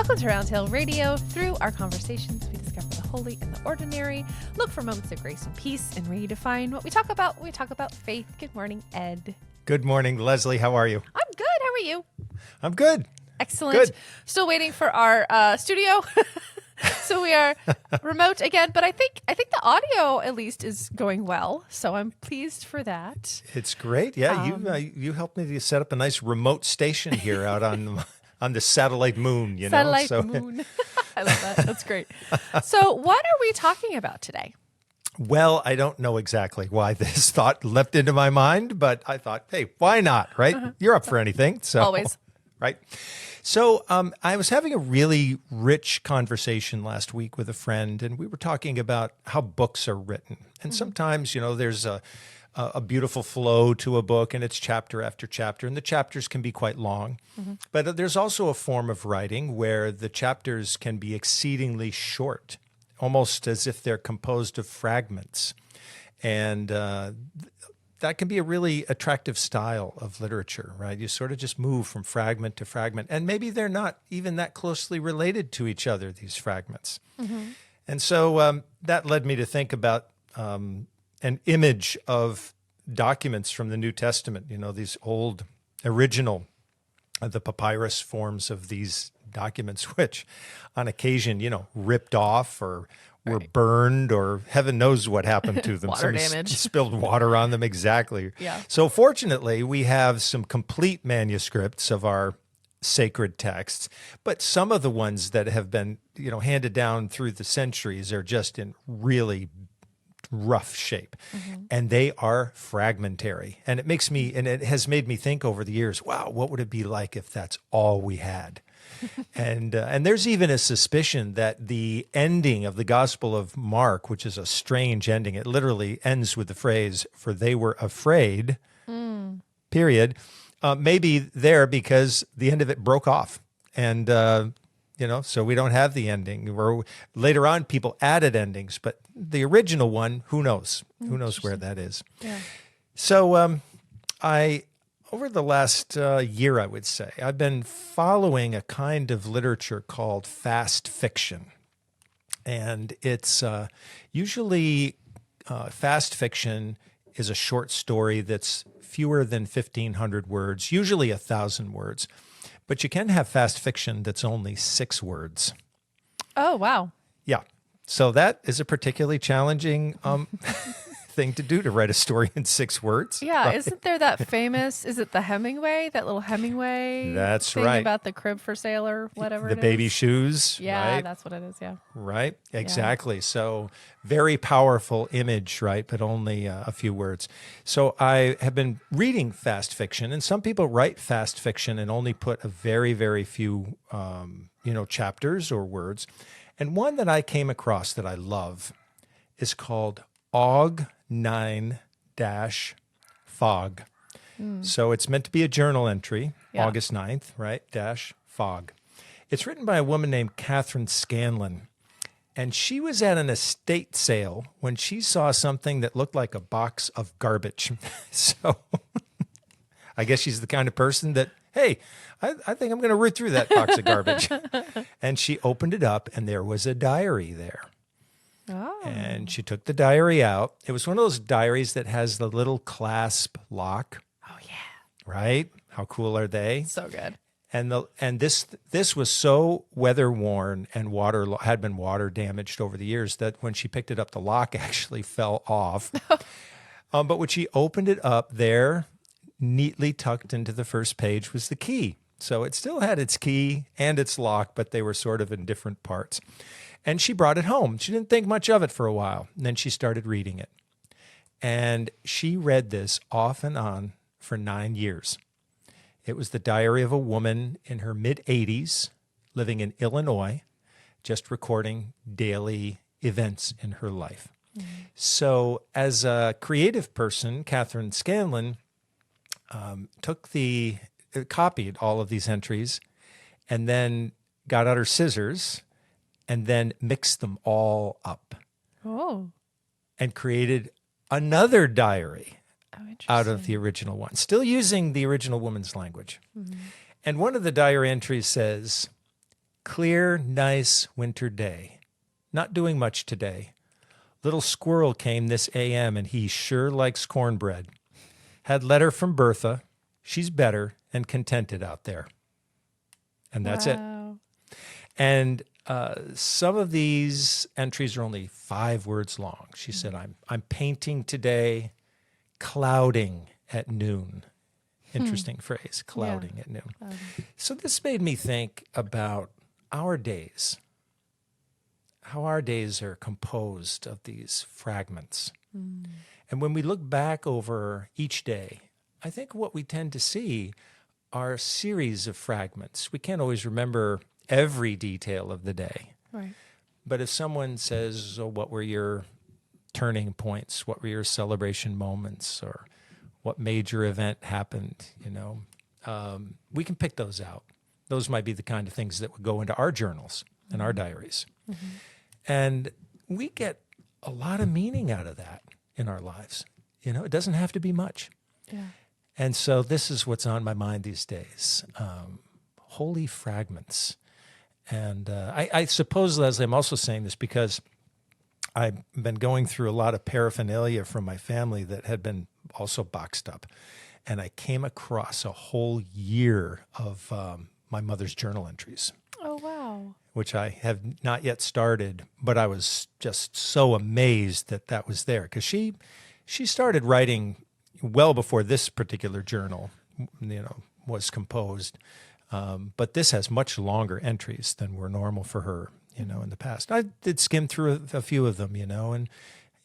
Welcome to Roundtail Radio. Through our conversations, we discover the holy and the ordinary, look for moments of grace and peace, and redefine what we talk about when we talk about faith. Good morning, Ed. Good morning, Leslie. How are you? I'm good. How are you? I'm good. Excellent. Good. Still waiting for our studio. So we are remote again, but I think the audio at least is going well. So I'm pleased for that. It's great. Yeah, you helped me to set up a nice remote station here out on the satellite moon. Satellite moon. I love that. That's great. So what are we talking about today? Well, I don't know exactly why this thought leapt into my mind, but I thought, hey, why not? Right? You're up for anything. So Always. Right. So I was having a really rich conversation last week with a friend, and we were talking about how books are written. And sometimes, there's a beautiful flow to a book, and it's chapter after chapter, and the chapters can be quite long. But there's also a form of writing where the chapters can be exceedingly short, almost as if they're composed of fragments. And that can be a really attractive style of literature, right? You sort of just move from fragment to fragment, and maybe they're not even that closely related to each other, these fragments. And so that led me to think about an image of documents from the New Testament, these old original, the papyrus forms of these documents, which on occasion, ripped off or were burned, or heaven knows what happened to them. Water damage. Spilled water on them, exactly. Yeah. So fortunately, we have some complete manuscripts of our sacred texts, but some of the ones that have been, handed down through the centuries are just in really rough shape, and they are fragmentary. And it has made me think over the years, wow, what would it be like if that's all we had? And there's even a suspicion that the ending of the Gospel of Mark, which is a strange ending, it literally ends with the phrase, "For they were afraid," period, maybe there because the end of it broke off. And, so we don't have the ending. Or later on, people added endings, but the original one, who knows? Who knows where that is? Yeah. So over the last year, I would say, I've been following a kind of literature called fast fiction. And it's usually fast fiction is a short story that's fewer than 1,500 words, usually 1,000 words. But you can have fast fiction that's only 6 words. Oh, wow. Yeah. So that is a particularly challenging thing to do, to write a story in 6 words. Yeah, right? Isn't there that famous, is it the Hemingway, that little Hemingway That's thing right. about the crib for sale or whatever The it baby is? shoes. Yeah, right? that's what it is, yeah. Right, exactly. So very powerful image, right? But only a few words. So I have been reading fast fiction, and some people write fast fiction and only put a very, very few, chapters or words. And one that I came across that I love is called Og 9-Fog. So it's meant to be a journal entry, August 9th, right? Fog. It's written by a woman named Catherine Scanlon. And she was at an estate sale when she saw something that looked like a box of garbage. So I guess she's the kind of person that, hey, I think I'm going to root through that box of garbage. And she opened it up, and there was a diary there. Oh. And she took the diary out. It was one of those diaries that has the little clasp lock. Oh, yeah. Right? How cool are they? So good. And this was so weather worn and had been water damaged over the years that when she picked it up, the lock actually fell off. But when she opened it up, there, neatly tucked into the first page, was the key. So it still had its key and its lock, but they were sort of in different parts. And she brought it home. She didn't think much of it for a while. And then she started reading it. And she read this off and on for 9 years. It was the diary of a woman in her mid-80s living in Illinois, just recording daily events in her life. So as a creative person, Catherine Scanlon copied all of these entries and then got out her scissors and then mixed them all up. Oh. And created another diary out of interesting. the original one, still using the original woman's language. And one of the diary entries says, Clear, nice winter day. Not doing much today. Little squirrel came this AM and he sure likes cornbread. Had letter from Bertha. She's better and contented out there. And that's it. Wow. And some of these entries are only 5 words long. She said, I'm painting today, clouding at noon. Interesting phrase, clouding at noon. So this made me think about our days, how our days are composed of these fragments. And when we look back over each day, I think what we tend to see are a series of fragments. We can't always remember every detail of the day. Right. But if someone says, oh, what were your turning points? What were your celebration moments? Or what major event happened? We can pick those out. Those might be the kind of things that would go into our journals and our diaries. And we get a lot of meaning out of that in our lives. It doesn't have to be much. Yeah. And so this is what's on my mind these days. Holy fragments. And I suppose, Leslie, I'm also saying this because I've been going through a lot of paraphernalia from my family that had been also boxed up. And I came across a whole year of my mother's journal entries. Oh, wow. Which I have not yet started, but I was just so amazed that that was there. Because she started writing well before this particular journal, was composed. But this has much longer entries than were normal for her, in the past. I did skim through a few of them, and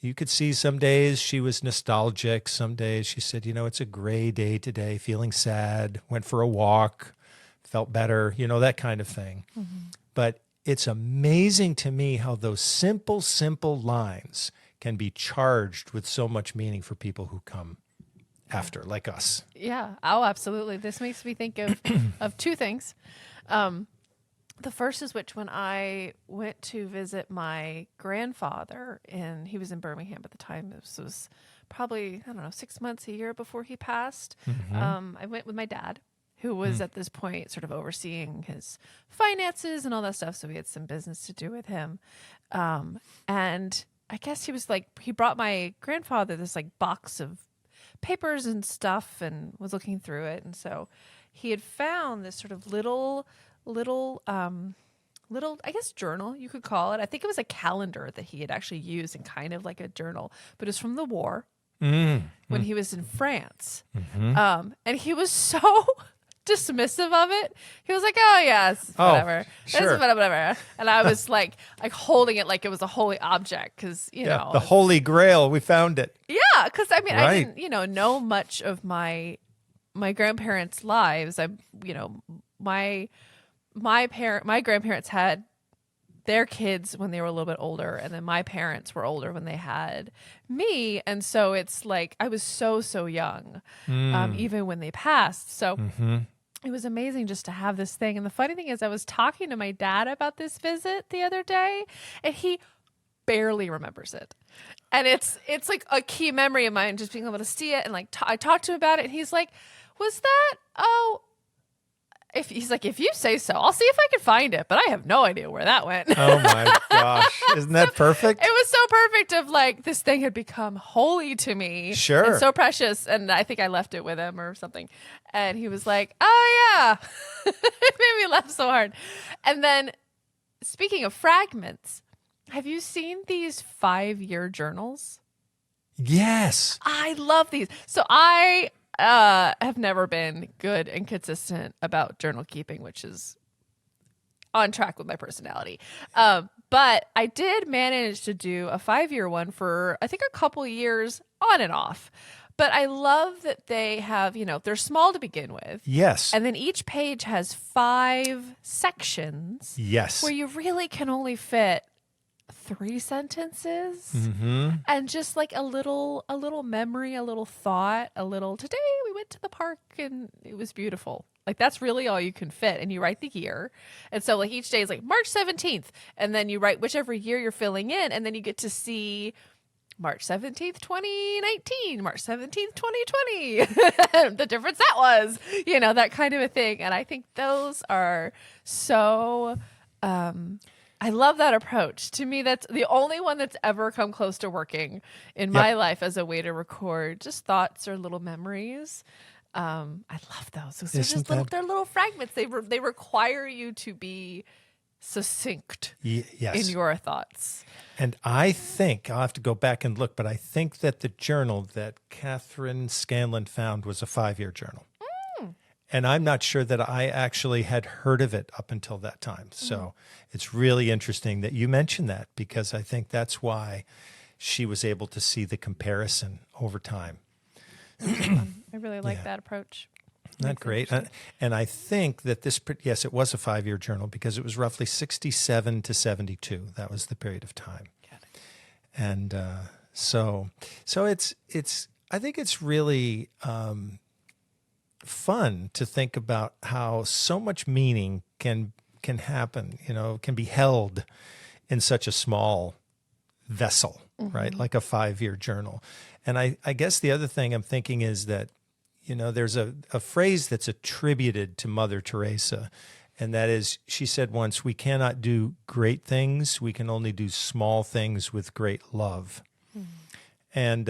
you could see some days she was nostalgic. Some days she said, it's a gray day today, feeling sad, went for a walk, felt better, that kind of thing. But it's amazing to me how those simple lines can be charged with so much meaning for people who come after, like us. Yeah. Oh, absolutely. This makes me think of 2 things. The first is when I went to visit my grandfather, and he was in Birmingham at the time. This was probably, 6 months, a year before he passed. I went with my dad, who was at this point sort of overseeing his finances and all that stuff. So we had some business to do with him. And I guess he brought my grandfather this box of papers and stuff and was looking through it. And so he had found this sort of little, I guess, journal, you could call it. I think it was a calendar that he had actually used in kind of like a journal, but it was from the war when he was in France. And he was so dismissive of it. He was like, oh, yes, whatever. Sure. It's whatever. And I was like holding it like it was a holy object because, the Holy Grail, we found it. Yeah, because I Right. I didn't, know much of my grandparents' lives. My grandparents had their kids when they were a little bit older, and then my parents were older when they had me, and so it's like I was so young, even when they passed. So it was amazing just to have this thing. And the funny thing is, I was talking to my dad about this visit the other day, and he barely remembers it. And it's like a key memory of mine, just being able to see it. And I talked to him about it, and he's like, was that, if you say so, I'll see if I can find it, but I have no idea where that went. Oh my gosh. Isn't that perfect? It was so perfect of this thing had become holy to me. Sure. And so precious. And I think I left it with him or something. And he was like, oh yeah. It made me laugh so hard. And then speaking of fragments, have you seen these 5-year journals? Yes. I love these. So I have never been good and consistent about journal keeping, which is on track with my personality. But I did manage to do a 5-year one for, I think, a couple years on and off. But I love that they have, they're small to begin with. Yes. And then each page has 5 sections. Yes. Where you really can only fit 3 sentences and just a little memory, a little thought, today we went to the park and it was beautiful. That's really all you can fit. And you write the year. And so each day is March 17th. And then you write whichever year you're filling in. And then you get to see March 17th, 2019, March 17th, 2020, the difference that was, that kind of a thing. And I think those are so I love that approach. To me, that's the only one that's ever come close to working in my life as a way to record just thoughts or little memories. I love those. Those are just they're little fragments. They require you to be succinct in your thoughts. And I think, I'll have to go back and look, but I think that the journal that Catherine Scanlon found was a 5-year journal. And I'm not sure that I actually had heard of it up until that time. So it's really interesting that you mentioned that, because I think that's why she was able to see the comparison over time. I really like that approach. Isn't that great? And I think that yes, it was a 5-year journal, because it was roughly 67 to 72. That was the period of time. Got it. And so it's I think it's really fun to think about how so much meaning can happen, can be held in such a small vessel, right? Like a 5-year journal. And I guess the other thing I'm thinking is that, there's a phrase that's attributed to Mother Teresa, and that is, she said once, we cannot do great things, we can only do small things with great love. And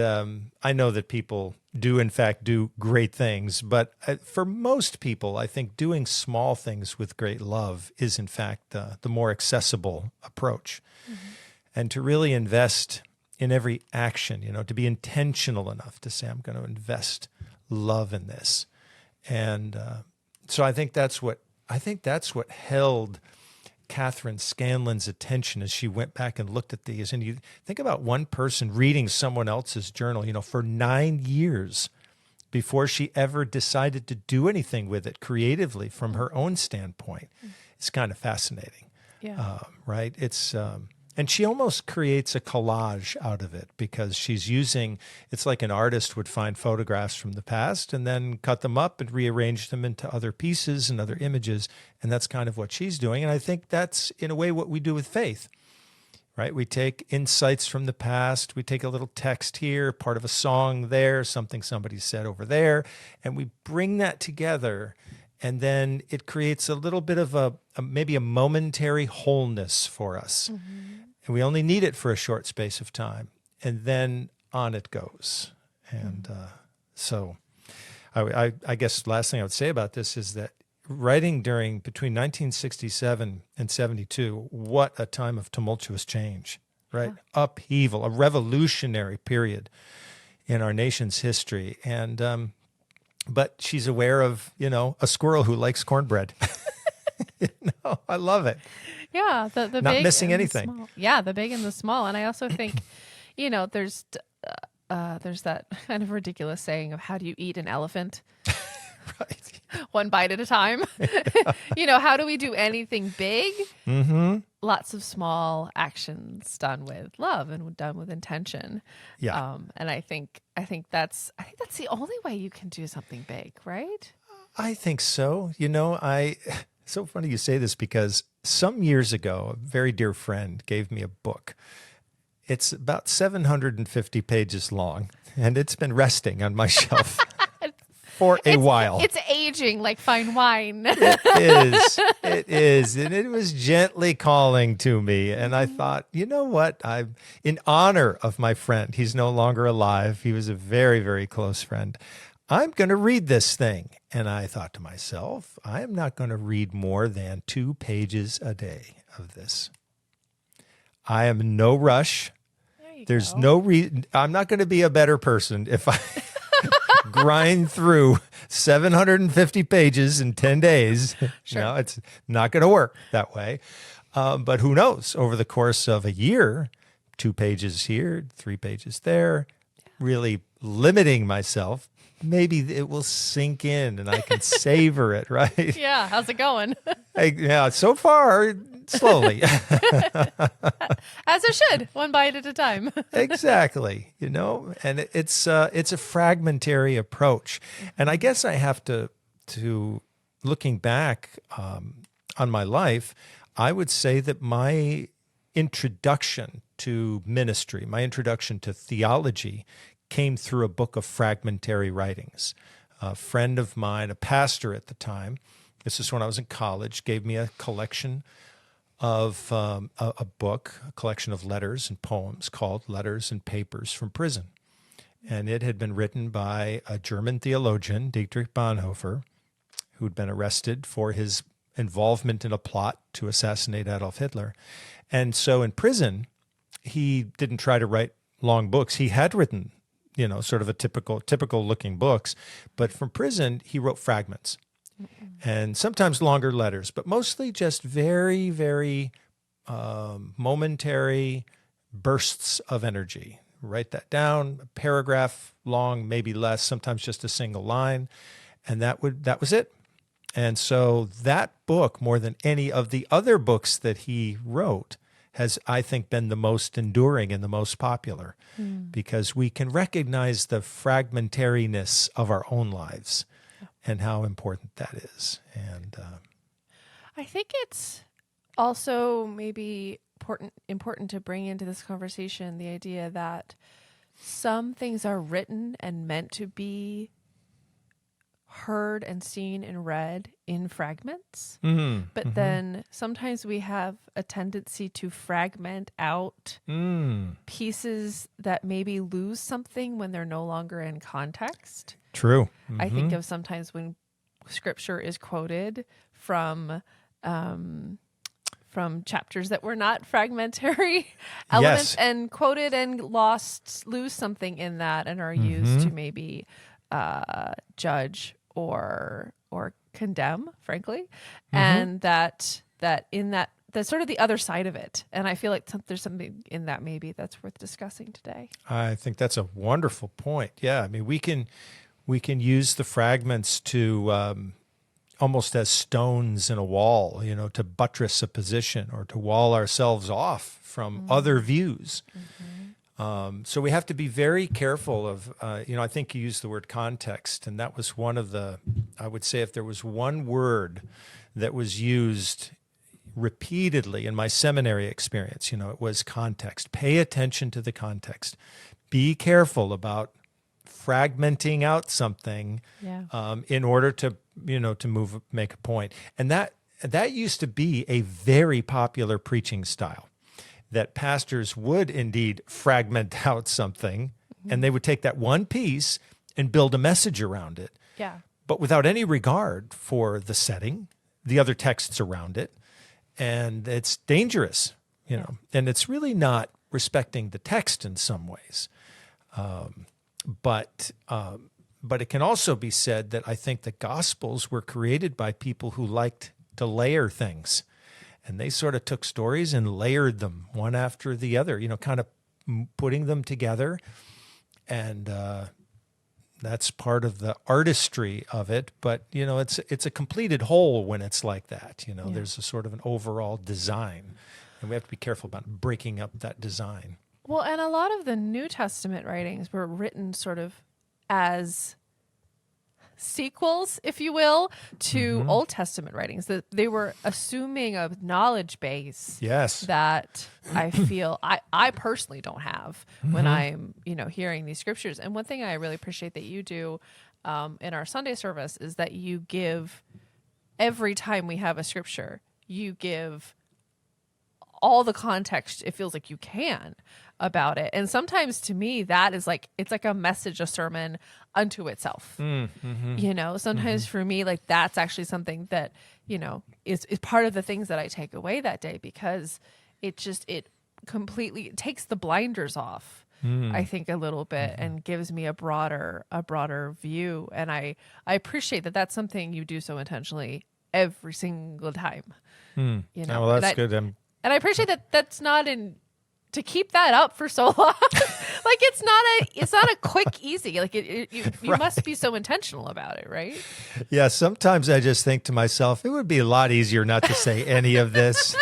I know that people do, in fact, do great things. But for most people, I think doing small things with great love is, in fact, the more accessible approach. And to really invest in every action, to be intentional enough to say, I'm going to invest love in this. And so I think that's what held Catherine Scanlon's attention as she went back and looked at these. And you think about one person reading someone else's journal, for 9 years before she ever decided to do anything with it creatively from her own standpoint. It's kind of fascinating, right? And she almost creates a collage out of it, because she's it's like an artist would find photographs from the past and then cut them up and rearrange them into other pieces and other images. And that's kind of what she's doing. And I think that's, in a way, what we do with faith, right? We take insights from the past. We take a little text here, part of a song there, something somebody said over there, and we bring that together. And then it creates a little bit of maybe a momentary wholeness for us. And we only need it for a short space of time. And then on it goes. And so I guess last thing I would say about this is that writing between 1967 and 72, what a time of tumultuous change, right? Upheaval, a revolutionary period in our nation's history. And but she's aware of, a squirrel who likes cornbread. I love it. Yeah, the not big missing and anything. The small. Yeah, the big and the small. And I also think, there's that kind of ridiculous saying of, how do you eat an elephant? Right. One bite at a time. How do we do anything big? Lots of small actions done with love and done with intention. Yeah. And I think that's the only way you can do something big, right? I think so. It's so funny you say this, because some years ago, a very dear friend gave me a book. It's about 750 pages long, and it's been resting on my shelf for a while. It's aging like fine wine. It is. And it was gently calling to me. And I thought, you know what? In honor of my friend, he's no longer alive. He was a very, very close friend. I'm going to read this thing. And I thought to myself, I am not going to read more than 2 pages a day of this. I am in no rush. There's no reason. I'm not going to be a better person if I grind through 750 pages in 10 days. Sure. It's not going to work that way. But who knows? Over the course of a year, 2 pages here, 3 pages there, really limiting myself. Maybe it will sink in and I can savor it, right? Yeah. How's it going? So far, slowly. As it should, one bite at a time. Exactly. And it's a fragmentary approach. And I guess I have to looking back on my life, I would say that my introduction to ministry, my introduction to theology, came through a book of fragmentary writings. A friend of mine, a pastor at the time, this is when I was in college, gave me a collection of a book, a collection of letters and poems called Letters and Papers from Prison. And it had been written by a German theologian, Dietrich Bonhoeffer, who'd been arrested for his involvement in a plot to assassinate Adolf Hitler. And so in prison, he didn't try to write long books. He had written, sort of a typical looking books, but from prison, he wrote fragments and sometimes longer letters, but mostly just very, very momentary bursts of energy. Write that down, a paragraph long, maybe less, sometimes just a single line. And that was it. And so that book, more than any of the other books that he wrote, has, I think, been the most enduring and the most popular because we can recognize the fragmentariness of our own lives and how important that is. And I think it's also maybe important to bring into this conversation the idea that some things are written and meant to be heard and seen and read in fragments. But then sometimes we have a tendency to fragment out pieces that maybe lose something when they're no longer in context. True. I think of sometimes when scripture is quoted from chapters that were not fragmentary elements and quoted and lose something in that and are used to maybe judge or condemn, frankly, and that's sort of the other side of it. And I feel like there's something in that maybe that's worth discussing today. I think that's a wonderful point. Yeah, I mean, we can use the fragments to almost as stones in a wall, to buttress a position or to wall ourselves off from other views. So we have to be very careful of, I think you used the word context, and that was one of I would say if there was one word that was used repeatedly in my seminary experience, it was context. Pay attention to the context. Be careful about fragmenting out something in order to, make a point. And that used to be a very popular preaching style, that pastors would indeed fragment out something and they would take that one piece and build a message around it. Yeah. But without any regard for the setting, the other texts around it. And it's dangerous, and it's really not respecting the text in some ways. But it can also be said that I think the Gospels were created by people who liked to layer things. And they sort of took stories and layered them one after the other, kind of putting them together. And that's part of the artistry of it. But, it's a completed whole when it's like that. There's a sort of an overall design. And we have to be careful about breaking up that design. Well, and a lot of the New Testament writings were written sort of as sequels, if you will, to Old Testament writings. That they were assuming a knowledge base that I feel I personally don't have when I'm hearing these scriptures. And one thing I really appreciate that you do in our Sunday service is that you give, every time we have a scripture, you give all the context it feels like you can about it. And sometimes to me that is it's like a message, a sermon unto itself. Sometimes for me, that's actually something that is part of the things that I take away that day, because it completely takes the blinders off, I think, a little bit, and gives me a broader view. And I appreciate that that's something you do so intentionally every single time. Well, that's good. And I appreciate that that's not to keep that up for so long. It's not a quick, easy, you Right. must be so intentional about it, right? Yeah, sometimes I just think to myself, it would be a lot easier not to say any of this.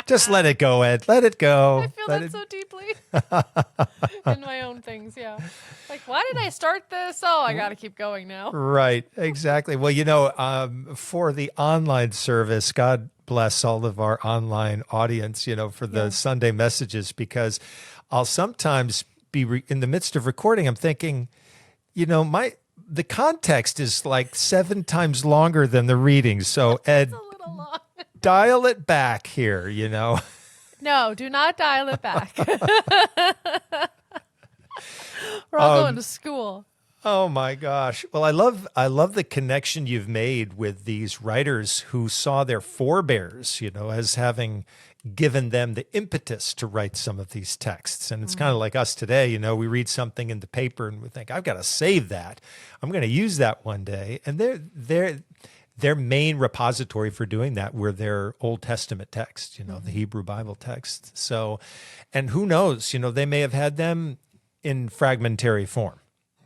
Just let it go, Ed. Let it go. I feel that so deeply in my own things, yeah. Why did I start this? Oh, I got to keep going now. Right, exactly. Well, for the online service, God bless all of our online audience, for the Sunday messages, because I'll sometimes be in the midst of recording, I'm thinking, the context is 7 times longer than the reading. So Ed, It's a little long. dial it back here, you know. No, do not dial it back. We're all going to school. Oh my gosh. Well, I love the connection you've made with these writers who saw their forebears, you know, as having given them the impetus to write some of these texts. And it's kind of like us today, you know, we read something in the paper and we think, I've got to save that. I'm going to use that one day. And their main repository for doing that were their Old Testament texts, you know, the Hebrew Bible texts. So, and who knows, you know, they may have had them in fragmentary form.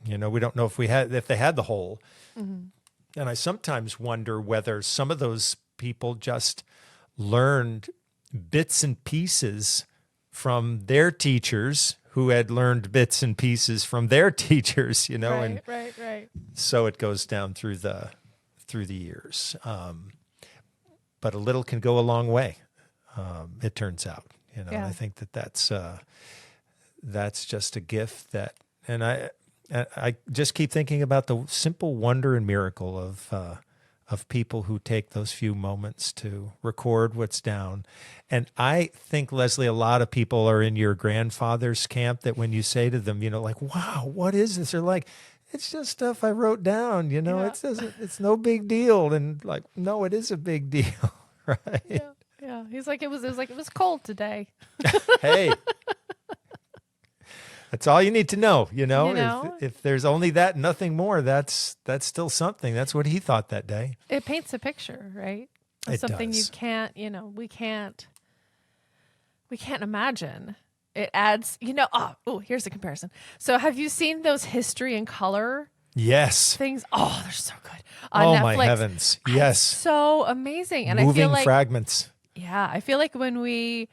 You know, we don't know if they had the whole. And I sometimes wonder whether some of those people just learned bits and pieces from their teachers who had learned bits and pieces from their teachers, you know, Right. so it goes down through the years. But a little can go a long way. It turns out, you know, Yeah. and I think that's just a gift that, and I just keep thinking about the simple wonder and miracle of people who take those few moments to record what's down. And I think, Leslie, a lot of people are in your grandfather's camp that when you say to them, you know, like, wow, what is this? They're like, it's just stuff I wrote down, you know, it's no big deal. And like, no, it is a big deal, right? Yeah. He's like, it was cold today. Hey. That's all you need to know, you know. You know? If there's only that, nothing more, that's still something. That's what he thought that day. It paints a picture, right? Of It something does. you can't, you know, we can't imagine. It adds, you know, here's a comparison. So have you seen those history and color Yes. things? Oh, they're so good. On Oh Netflix. my heavens. It's Yes. so amazing. And Moving I feel like fragments. yeah, I feel like when we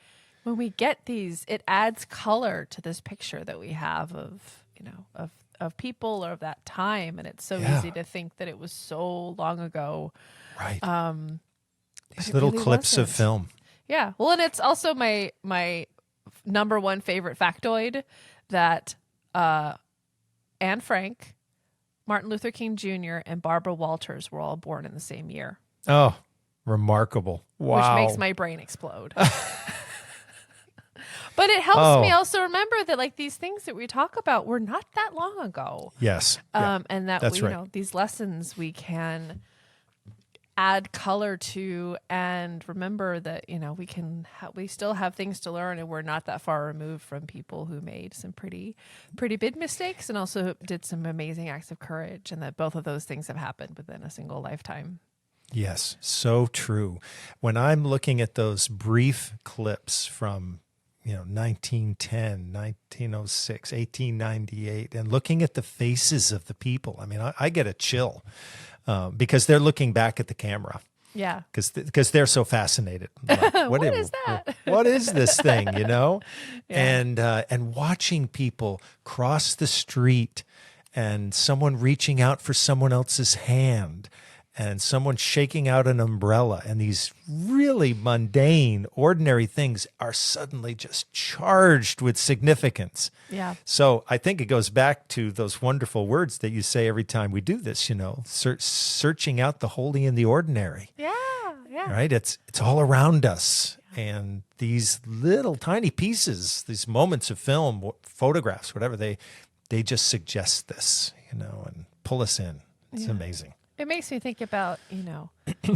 get these, it adds color to this picture that we have of, you know, of people or of that time. And it's so Yeah. easy to think that it was so long ago. Right. These it little really clips of wasn't. film. Yeah. Well, and it's also my number one favorite factoid that Anne Frank, Martin Luther King Jr., and Barbara Walters were all born in the same year. Oh, remarkable. Wow. Which makes my brain explode. But it helps me also remember that like these things that we talk about were not that long ago. Yes. Yeah. And that That's we, right. you know, these lessons we can add color to and remember that, you know, we still have things to learn and we're not that far removed from people who made some pretty big mistakes and also did some amazing acts of courage, and that both of those things have happened within a single lifetime. Yes, so true. When I'm looking at those brief clips from, you know, 1910, 1906, 1898, and looking at the faces of the people, I mean, I get a chill because they're looking back at the camera. Yeah. Because they're so fascinated. Like, What is that? What is this thing, you know? Yeah. And watching people cross the street and someone reaching out for someone else's hand and someone shaking out an umbrella, and these really mundane, ordinary things are suddenly just charged with significance. Yeah. So I think it goes back to those wonderful words that you say every time we do this, you know, searching out the holy and the ordinary. Yeah. Yeah. Right? It's all around us. And these little tiny pieces, these moments of film, photographs, whatever, they just suggest this, you know, and pull us in. It's amazing. It makes me think about, you know,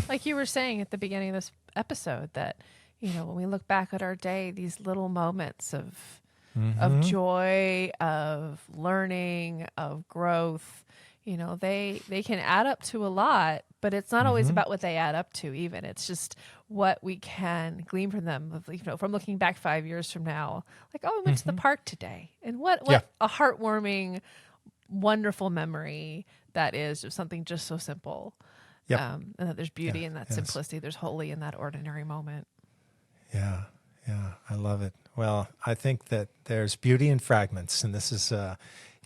like you were saying at the beginning of this episode, that, you know, when we look back at our day, these little moments of joy, of learning, of growth, you know, they can add up to a lot, but it's not always about what they add up to even. It's just what we can glean from them, of, you know, from looking back 5 years from now, like, oh, I went to the park today, and what a heartwarming, wonderful memory that is of something just so simple. Yep. And that there's beauty in that simplicity. There's holy in that ordinary moment. Yeah. Yeah. I love it. Well, I think that there's beauty in fragments, and this is, you know,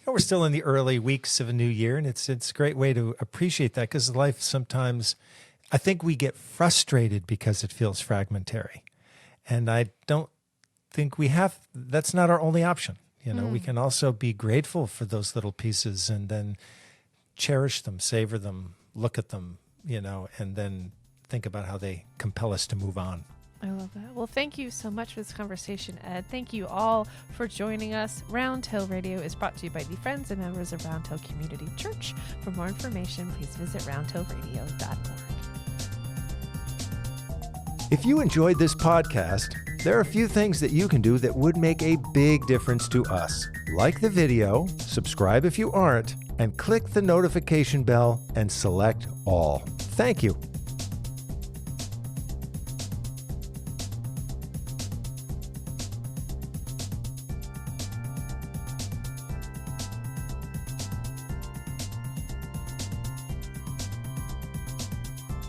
we're still in the early weeks of a new year, and it's a great way to appreciate that, because life sometimes, I think we get frustrated because it feels fragmentary, and I don't think that's not our only option. You know, we can also be grateful for those little pieces and then cherish them, savor them, look at them, you know, and then think about how they compel us to move on. I love that. Well, thank you so much for this conversation, Ed. Thank you all for joining us. Round Hill Radio is brought to you by the friends and members of Round Hill Community Church. For more information, please visit roundhillradio.org. If you enjoyed this podcast, there are a few things that you can do that would make a big difference to us. Like the video, subscribe if you aren't, and click the notification bell and select all. Thank you.